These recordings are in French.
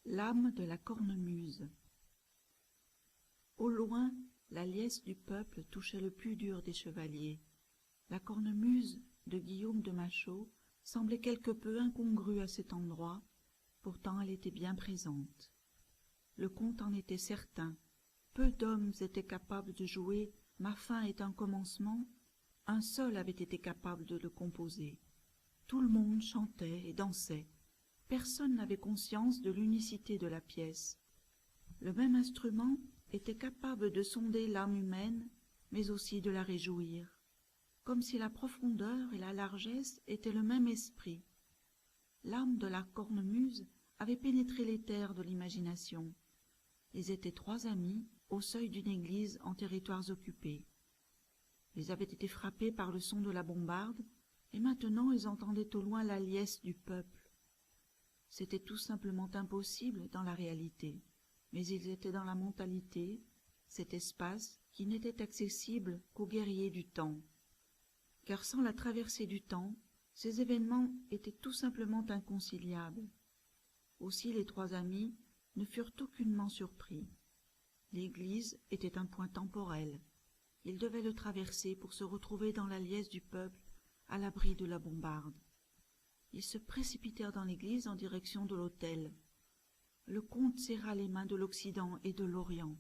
L'âme de la cornemuse. Au loin, la liesse du peuple touchait le plus dur des chevaliers. La cornemuse de Guillaume de Machaut semblait quelque peu incongrue à cet endroit, pourtant elle était bien présente. Le comte en était certain. Peu d'hommes étaient capables de jouer « Ma fin est un commencement », un seul avait été capable de le composer. Tout le monde chantait et dansait. Personne n'avait conscience de l'unicité de la pièce. Le même instrument était capable de sonder l'âme humaine, mais aussi de la réjouir, comme si la profondeur et la largesse étaient le même esprit. L'âme de la cornemuse avait pénétré les terres de l'imagination. Ils étaient trois amis au seuil d'une église en territoires occupés. Ils avaient été frappés par le son de la bombarde, et maintenant ils entendaient au loin la liesse du peuple. C'était tout simplement impossible dans la réalité, mais ils étaient dans la mentalité, cet espace qui n'était accessible qu'aux guerriers du temps. Car sans la traversée du temps, ces événements étaient tout simplement inconciliables. Aussi les trois amis ne furent aucunement surpris. L'église était un point temporel. Ils devaient le traverser pour se retrouver dans la liesse du peuple, à l'abri de la bombarde. Ils se précipitèrent dans l'église en direction de l'autel. Le comte serra les mains de l'Occident et de l'Orient.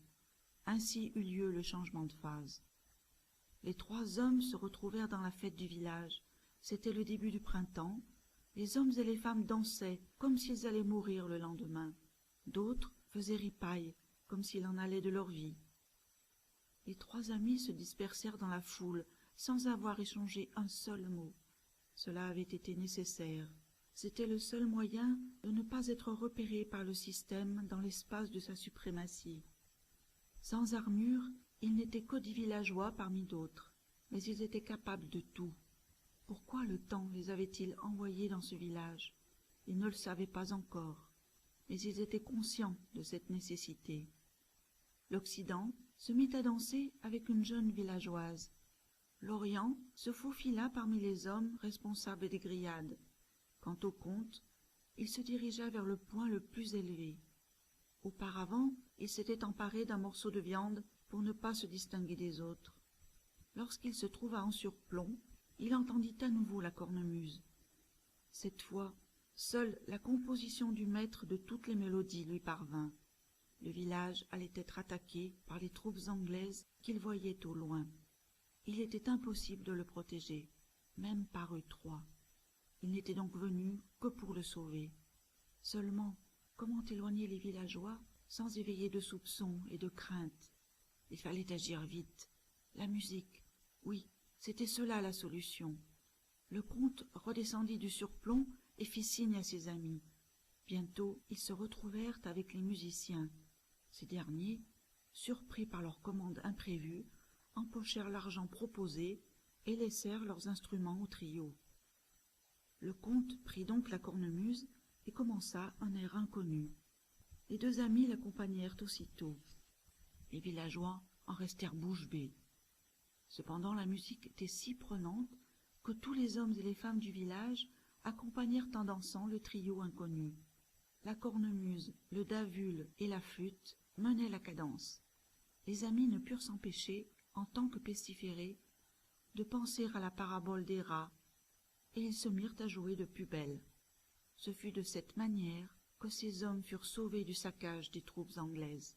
Ainsi eut lieu le changement de phase. Les trois hommes se retrouvèrent dans la fête du village. C'était le début du printemps. Les hommes et les femmes dansaient comme s'ils allaient mourir le lendemain. D'autres faisaient ripaille comme s'il en allait de leur vie. Les trois amis se dispersèrent dans la foule sans avoir échangé un seul mot. Cela avait été nécessaire. C'était le seul moyen de ne pas être repéré par le système dans l'espace de sa suprématie. Sans armure, ils n'étaient que des villageois parmi d'autres, mais ils étaient capables de tout. Pourquoi le temps les avait-il envoyés dans ce village? Ils ne le savaient pas encore, mais ils étaient conscients de cette nécessité. L'Occident se mit à danser avec une jeune villageoise. L'Orient se faufila parmi les hommes responsables des grillades. Quant au comte, il se dirigea vers le point le plus élevé. Auparavant, il s'était emparé d'un morceau de viande pour ne pas se distinguer des autres. Lorsqu'il se trouva en surplomb, il entendit à nouveau la cornemuse. Cette fois, seule la composition du maître de toutes les mélodies lui parvint. Le village allait être attaqué par les troupes anglaises qu'il voyait au loin. Il était impossible de le protéger, même par eux trois. Il n'était donc venu que pour le sauver. Seulement, comment éloigner les villageois sans éveiller de soupçons et de craintes? Il fallait agir vite. La musique, oui, c'était cela la solution. Le comte redescendit du surplomb et fit signe à ses amis. Bientôt, ils se retrouvèrent avec les musiciens. Ces derniers, surpris par leur commande imprévue, empochèrent l'argent proposé et laissèrent leurs instruments au trio. Le comte prit donc la cornemuse et commença un air inconnu. Les deux amis l'accompagnèrent aussitôt. Les villageois en restèrent bouche bée. Cependant la musique était si prenante que tous les hommes et les femmes du village accompagnèrent en dansant le trio inconnu. La cornemuse, le davul et la flûte menaient la cadence. Les amis ne purent s'empêcher, en tant que pestiférés, de penser à la parabole des rats, et ils se mirent à jouer de plus belle. Ce fut de cette manière que ces hommes furent sauvés du saccage des troupes anglaises.